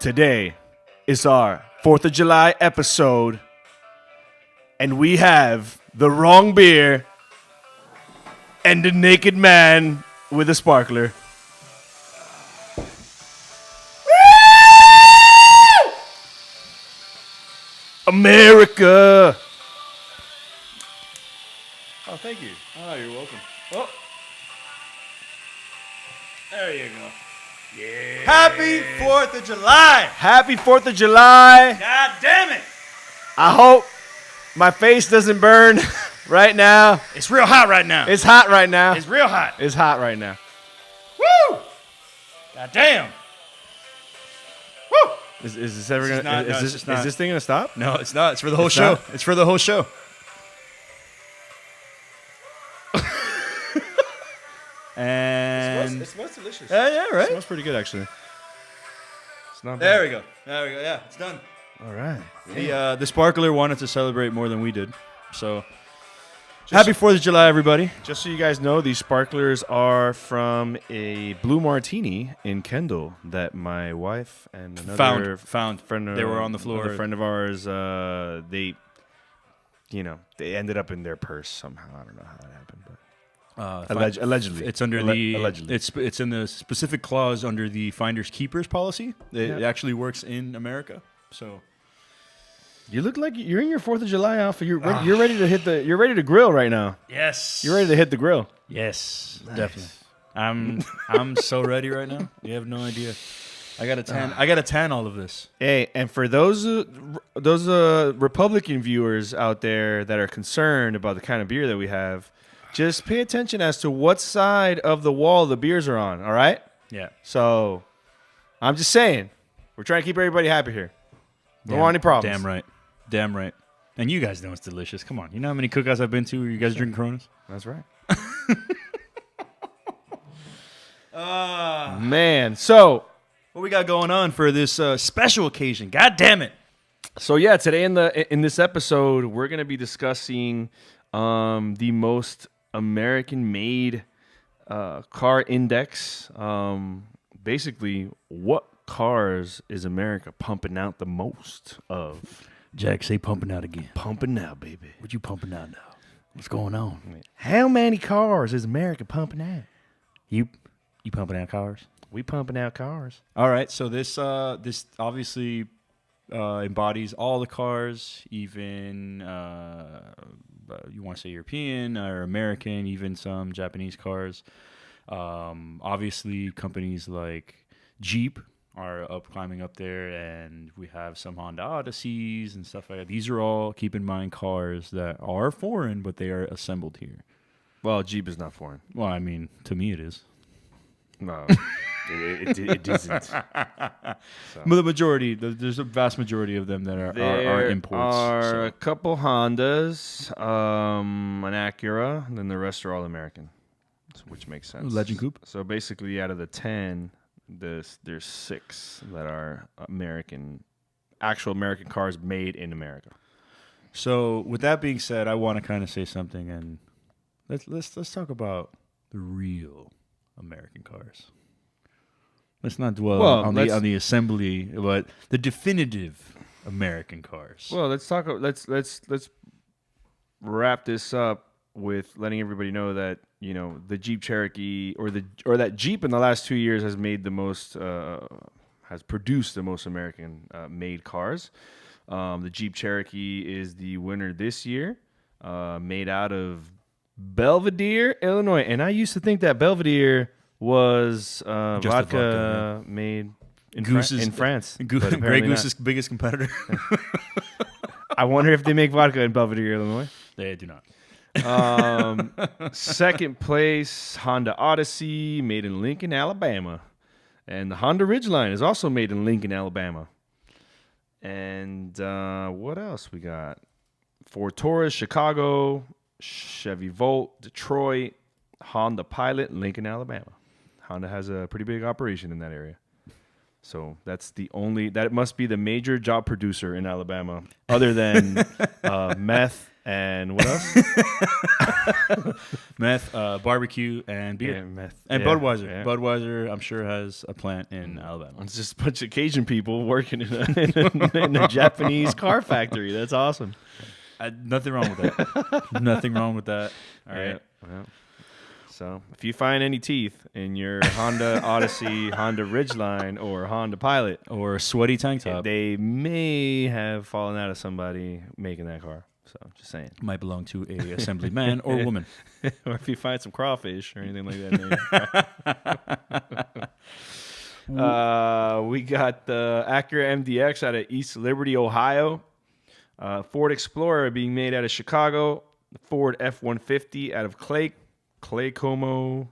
Today is our 4th of July episode, and we have the wrong beer and the naked man with a sparkler. America! Oh, thank you. Oh, you're welcome. Oh. There you go. Yeah. Happy 4th of July! Happy 4th of July. God damn it! I hope my face doesn't burn right now. It's real hot right now. It's hot right now. It's real hot. It's hot right now. Woo! God damn. Woo! Is this ever This is gonna? not- no, Is it's not. this thing gonna stop? No, it's not. It's for the whole It's show. not? It's for the whole show. And It smells delicious. yeah, It right. smells pretty good actually. It's not bad. There we go. There we go. Yeah, it's done. All right. The sparkler wanted to celebrate more than we did, so happy 4th of July, everybody. Just so you guys know, these sparklers are from a blue martini in Kendall that my wife and another Found. friend of, They were on the floor. another friend of ours. They ended up in their purse somehow. I don't know how that happened, but allegedly, It's under allegedly. It's in the specific clause under the finders keepers policy. It actually works in America. So You look like you're in your 4th of July outfit. You're ready to hit the. You're ready to grill right now. yes, You're ready to hit the grill. Yes, definitely. I'm so ready right now. You have no idea. I got to tan all of this. Hey, and for those Republican viewers out there that are concerned about the kind of beer that we have, just pay attention as to what side of the wall the beers are on. All right. Yeah. So, I'm just saying, we're trying to keep everybody happy here. Don't want any problems. Damn right. Damn right. And you guys know it's delicious. Come on. You know how many cookouts I've been to where you guys drink Coronas? That's right. Man, so What we got going on for this special occasion? God damn it. yeah, today in this episode, we're gonna be discussing the most American-made car index. Basically, what cars is America pumping out the most of? Jack, say pumping out again. Pumping out, baby. What you pumping out now? What's going on? How many cars is America pumping out? You pumping out cars? We pumping out cars. All right, so this obviously embodies all the cars, even you want to say European or American, even some Japanese cars. Obviously, companies like Jeep are climbing up there, and we have some Honda Odysseys and stuff like that. These are all, keep in mind, cars that are foreign, but they are assembled here. Well, Jeep is not foreign. Well, I mean, to me it is. No, it isn't. So. But the majority, there's a vast majority of them that are imports. There so. are a couple Hondas, an Acura, and then the rest are all American, which makes sense. Legend Coupe. So basically, out of the 10, there's 6 that are actual American cars made in America. So with that being said, I want to kind of say something, and let's talk about the real American cars. Let's not dwell on the assembly, but the definitive American cars. Well, let's talk. Let's wrap this up with letting everybody know that the Jeep Cherokee or that Jeep in the last 2 years has made the most has produced the most American made cars. The Jeep Cherokee is the winner this year, made out of Belvedere, Illinois. And I used to think that Belvedere was vodka made in France. Grey Goose's biggest competitor. I wonder if they make vodka in Belvedere, Illinois. They do not. Second place, Honda Odyssey, made in Lincoln, Alabama. And the Honda Ridgeline is also made in Lincoln, Alabama. And what else we got? Ford Taurus, Chicago, Chevy Volt, Detroit, Honda Pilot, Lincoln, Alabama. Honda has a pretty big operation in that area. So that must be the major job producer in Alabama, other than meth And what else? Meth, barbecue, and beer. Yeah, meth. And Yeah, Budweiser. yeah. Budweiser, I'm sure, has a plant in Alabama. It's just a bunch of Cajun people working in a Japanese car factory. That's awesome. Nothing wrong with that. Nothing wrong with that. All right. Yeah. So if you find any teeth in your Honda Odyssey, Honda Ridgeline, or Honda Pilot, Or a sweaty tank top. they may have fallen out of somebody making that car. So just saying. Might belong to a assembly man or woman. Or if you find some crawfish or anything like that. We got the Acura MDX out of East Liberty, Ohio. Ford Explorer being made out of Chicago. The Ford F-150 out of Clay Como.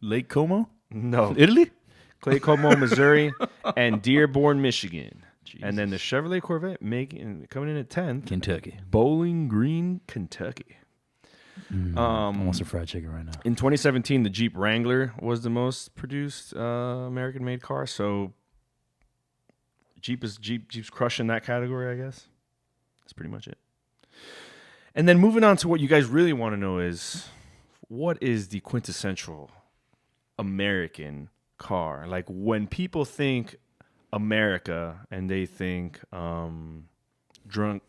Lake Como? No. Italy? Clay Como, Missouri. And Dearborn, Michigan. Jesus. And then the Chevrolet Corvette coming in at 10th. Kentucky. Bowling Green, Kentucky. I want some fried chicken right now. In 2017, the Jeep Wrangler was the most produced American-made car. So Jeep's crushing that category, I guess. That's pretty much it. And then moving on to what you guys really want to know is, what is the quintessential American car? Like when people think America and they think drunk,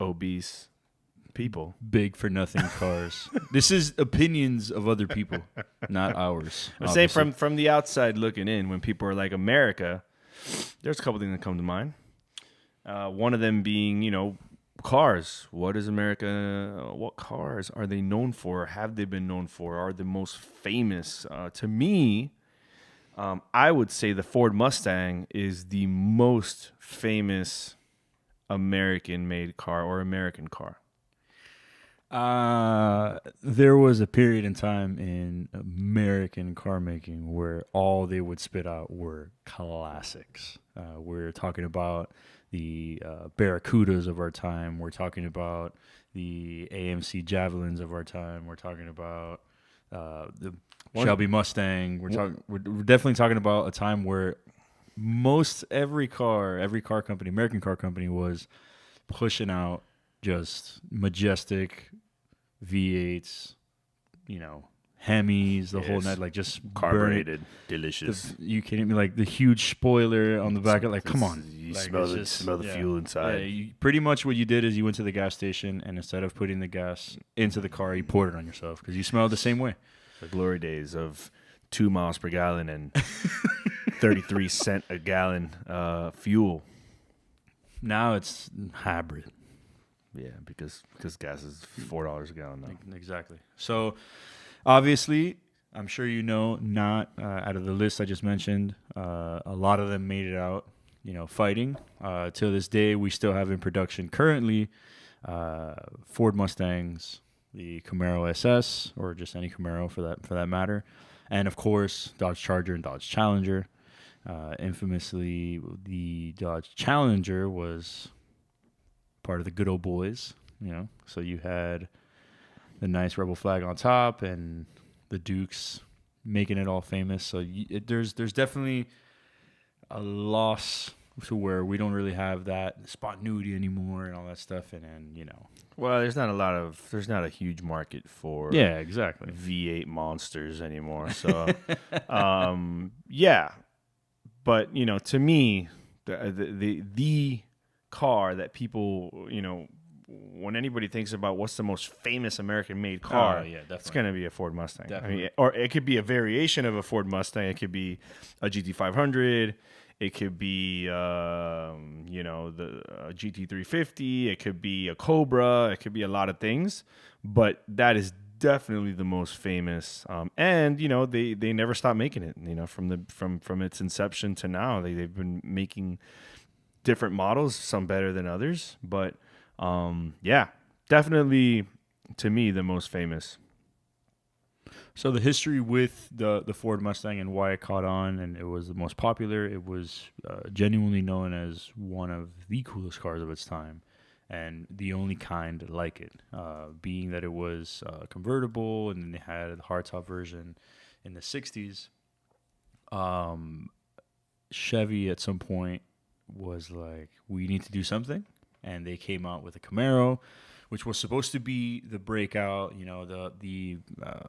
obese people. Big for nothing cars. This is opinions of other people, not ours. I'm saying from the outside looking in, when people are like America, there's a couple things that come to mind. One of them being, cars. What is America? What cars are they known for? Have they been known for? Are the most famous? To me, I would say the Ford Mustang is the most famous American-made car or American car. There was a period in time in American car making where all they would spit out were classics. We're talking about the Barracudas of our time. We're talking about the AMC Javelins of our time. We're talking about the Shelby Mustang. We're definitely talking about a time where every car company, American car company, was pushing out just majestic V8s, Hemis, the whole night, like just carbureted, delicious. You kidding me? Like the huge spoiler on the back. Like, come on, you like, smell the fuel inside. Yeah, pretty much what you did is you went to the gas station and instead of putting the gas into the car, you poured it on yourself because you smelled the same way. The glory days of 2 miles per gallon and 33 cent a gallon fuel. Now it's hybrid. Yeah, because gas is $4 a gallon now. Exactly. So, obviously, I'm sure not out of the list I just mentioned, a lot of them made it out, fighting. Till this day, we still have in production currently Ford Mustangs, the Camaro SS, or just any Camaro for that matter, and of course Dodge Charger and Dodge Challenger. Infamously, the Dodge Challenger was part of the good old boys, So you had the nice rebel flag on top and the Dukes making it all famous. So there's definitely a loss to where we don't really have that spontaneity anymore and all that stuff. And then, Well, there's not a huge market for exactly V8 monsters anymore. So, yeah. But, to me, the car that people, when anybody thinks about what's the most famous American-made car, it's going to be a Ford Mustang. Definitely. Or it could be a variation of a Ford Mustang. It could be a GT500. It could be, the GT350. It could be a Cobra. It could be a lot of things. But that is definitely the most famous. And they never stopped making it. From its inception to now, they've been making different models, some better than others, but definitely to me the most famous. So the history with the Ford Mustang and why it caught on and it was the most popular, it was genuinely known as one of the coolest cars of its time and the only kind like it, being that it was convertible and then they had the hardtop version in the 60s. Chevy at some point was like, we need to do something. and they came out with a Camaro, which was supposed to be the breakout, the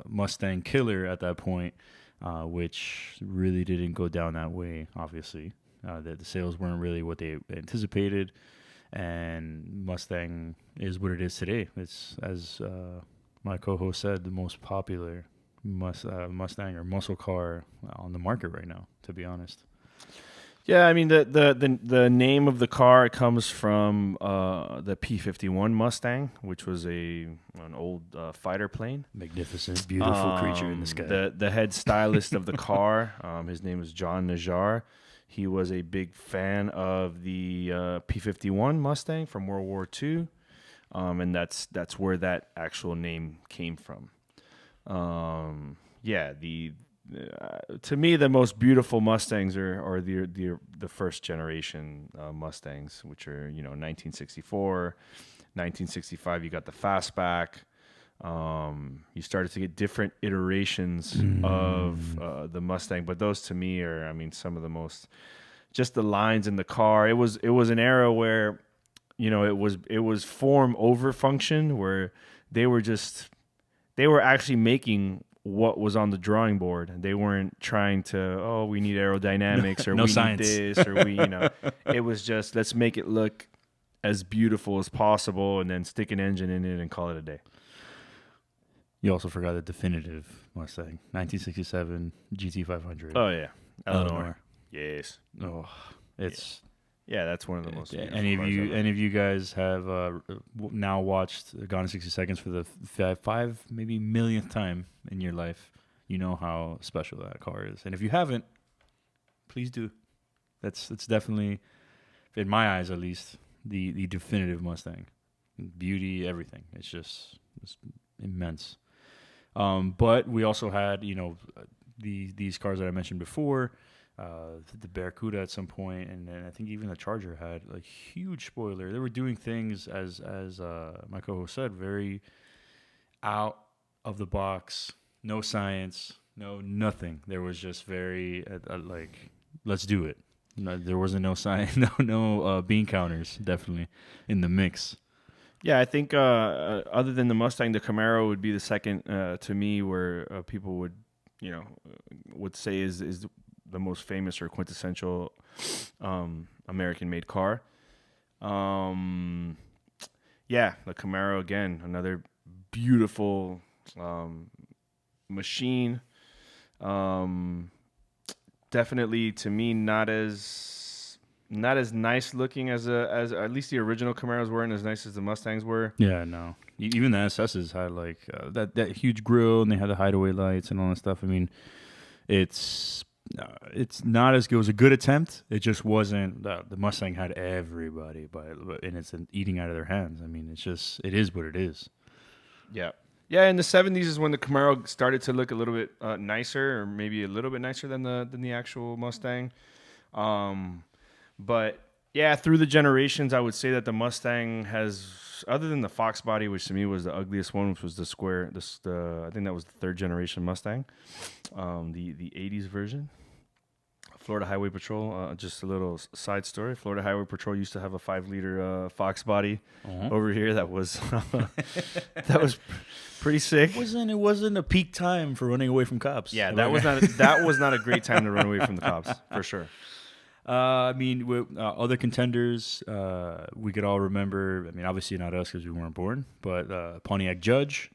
Mustang killer at that point, which really didn't go down that way. Obviously, the sales weren't really what they anticipated, and Mustang is what it is today. It's, as my co-host said, the most popular Mustang or muscle car on the market right now, to be honest. Yeah, I mean the name of the car comes from the P-51 Mustang, which was an old fighter plane. Magnificent, beautiful creature in the sky. The head stylist of the car, his name is John Najjar. He was a big fan of the P-51 Mustang from World War II, and that's where that actual name came from. To me, the most beautiful Mustangs are the first generation Mustangs, which are 1964, 1965. You got the fastback. You started to get different iterations of the Mustang, but those to me are, I mean, some of the most. Just the lines in the car. It was an era where, it was form over function, where they were actually making what was on the drawing board. They weren't trying to, we need aerodynamics or no we science. need this or it was just, let's make it look as beautiful as possible and then stick an engine in it and call it a day. You also forgot the definitive Mustang, 1967 GT500. Oh yeah, Eleanor. Yes. Oh, it's that's one of the most. Any of you guys have now watched Gone in 60 Seconds for the 5 maybe millionth time in your life? You know how special that car is, and if you haven't, please do. It's definitely, in my eyes at least, the definitive Mustang. Beauty, everything. It's immense. But we also had these cars that I mentioned before. The Barracuda at some point, and then I think even the Charger had a huge spoiler. They were doing things, as my co-host said, very out of the box, no science, nothing. There was just very like, let's do it. No, there wasn't no science, no bean counters, definitely in the mix. Yeah, I think other than the Mustang, the Camaro would be the second to me, where people would say is the most famous or quintessential American-made car. The Camaro, again, another beautiful machine. Definitely, to me, not as nice looking as at least the original Camaros weren't as nice as the Mustangs were. Yeah, no. Even the SSs had like that huge grille, and they had the hideaway lights and all that stuff. I mean, it's not as good. It was a good attempt. It just wasn't. The Mustang had everybody, and it's eating out of their hands. I mean, it is what it is. Yeah. Yeah, in the 70s is when the Camaro started to look a little bit nicer, or maybe a little bit nicer than the actual Mustang. But yeah, through the generations, I would say that the Mustang has, other than the Fox body, which to me was the ugliest one, which was the square. I think that was the third generation Mustang, the 80s version. Florida Highway Patrol, just a little side story. Florida Highway Patrol used to have a 5-liter Fox body over here that was pretty sick. It wasn't a peak time for running away from cops. Yeah, that was not a great time to run away from the cops, for sure. I mean, with other contenders, we could all remember. I mean, obviously not us because we weren't born, but Pontiac Judge,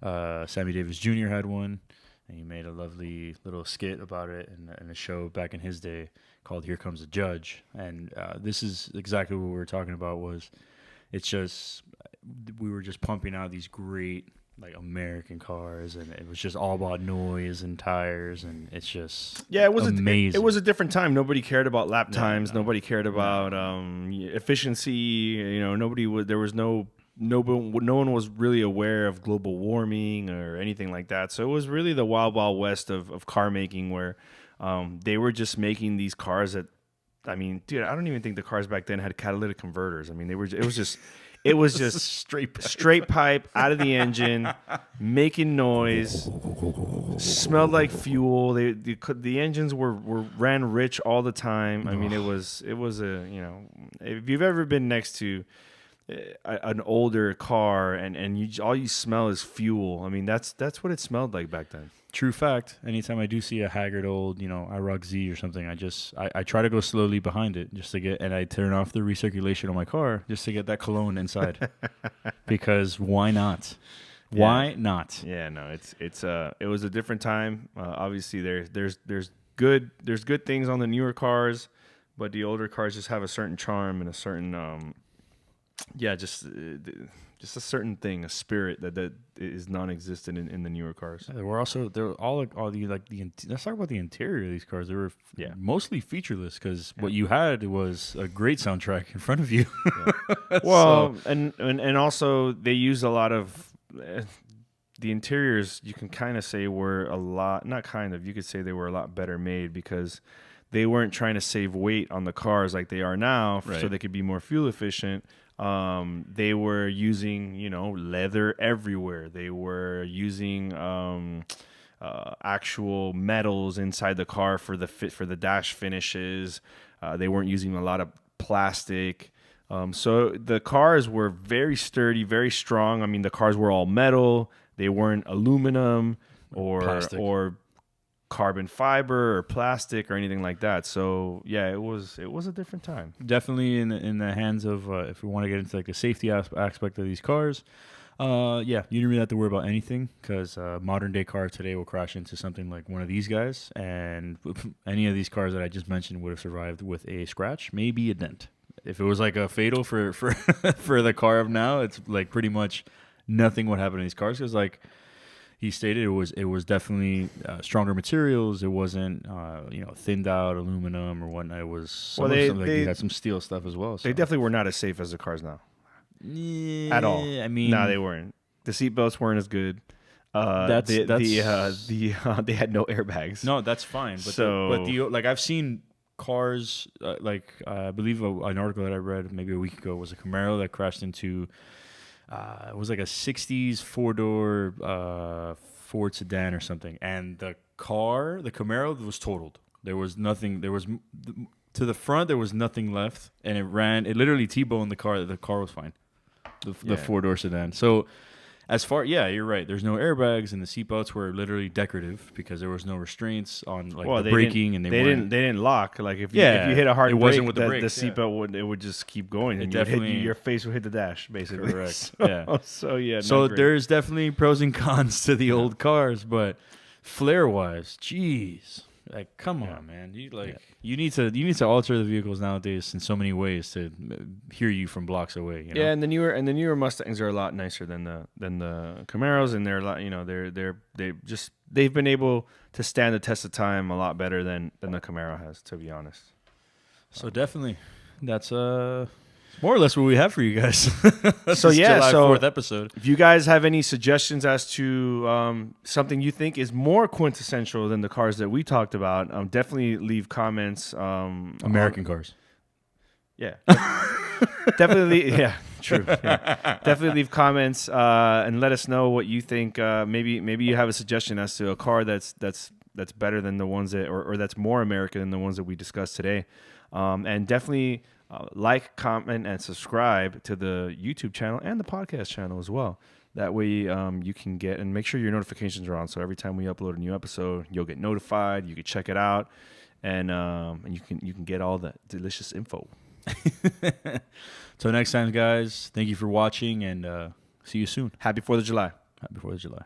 Sammy Davis Jr. had one. And he made a lovely little skit about it in a show back in his day called "Here Comes the Judge." And this is exactly what we were talking about. We were just pumping out these great like American cars, and it was just all about noise and tires, and it's just amazing. It was a different time. Nobody cared about lap times. Nobody cared about efficiency. No one was really aware of global warming or anything like that. So it was really the wild, wild west of car making, where they were just making these cars that, I mean, dude, I don't even think the cars back then had catalytic converters. I mean, it was just straight pipe out of the engine, making noise, smelled like fuel. The engines ran rich all the time. I mean, it was if you've ever been next to an older car, and all you smell is fuel. I mean, that's what it smelled like back then. True fact. Anytime I do see a haggard old, IROC Z or something, I try to go slowly behind it just to get, and I turn off the recirculation on my car just to get that cologne inside. Because why not? Why not? Yeah, no, it was a different time. Obviously, there's good things on the newer cars, but the older cars just have a certain charm and a certain just a certain thing, a spirit that is non-existent in the newer cars. Yeah, there were all the let's talk about the interior of these cars. They were mostly featureless because what you had was a great soundtrack in front of you. Well, and also they used a lot of the interiors. You can kind of say were a lot, not kind of. You could say they were a lot better made because they weren't trying to save weight on the cars like they are now, so they could be more fuel efficient. They were using, leather everywhere. They were using actual metals inside the car for the dash finishes. They weren't using a lot of plastic. So the cars were very sturdy, very strong. I mean, the cars were all metal. They weren't aluminum or carbon fiber or plastic or anything like that. So yeah, it was a different time. Definitely in the hands of if we want to get into like the safety aspect of these cars, you didn't really have to worry about anything because modern day cars today will crash into something like one of these guys, and any of these cars that I just mentioned would have survived with a scratch, maybe a dent. If it was like a fatal for for the car of now, it's like pretty much nothing would happen to these cars because like he stated, it was definitely stronger materials. It wasn't thinned out aluminum or whatnot. It was they had some steel stuff as well. So. They definitely were not as safe as the cars now. Yeah, at all. I mean, no, they weren't. The seatbelts weren't as good. They had no airbags. No, that's fine. But I've seen cars I believe an article that I read maybe a week ago was a Camaro that crashed into. It was like a 60s four-door Ford sedan or something. And the Camaro was totaled. There was nothing. To the front, there was nothing left. And it literally T-boned the car. The car was fine. The four-door sedan. So you're right. There's no airbags, and the seatbelts were literally decorative because there was no restraints on the braking, and they didn't lock. Like if you hit a hard brake, wasn't with the brakes, the seatbelt would just keep going, and your face would hit the dash, basically. Correct. So there's definitely pros and cons to the old cars, but flare wise, jeez. Like, come on, man! You need to alter the vehicles nowadays in so many ways to hear you from blocks away. Yeah, and the newer Mustangs are a lot nicer than the Camaros, and they're a lot. They've been able to stand the test of time a lot better than the Camaro has, to be honest. So definitely, that's more or less what we have for you guys. So July 4th episode. If you guys have any suggestions as to something you think is more quintessential than the cars that we talked about, definitely leave comments. American cars. Yeah. Definitely. Yeah. True. Yeah. Definitely leave comments and let us know what you think. Maybe you have a suggestion as to a car that's better than the ones that, or that's more American than the ones that we discussed today. And definitely. Like, comment, and subscribe to the YouTube channel and the podcast channel as well. That way you can get, and make sure your notifications are on. So every time we upload a new episode, you'll get notified. You can check it out, and you can get all the delicious info. Till next time, guys. Thank you for watching, and see you soon. Happy 4th of July. Happy 4th of July.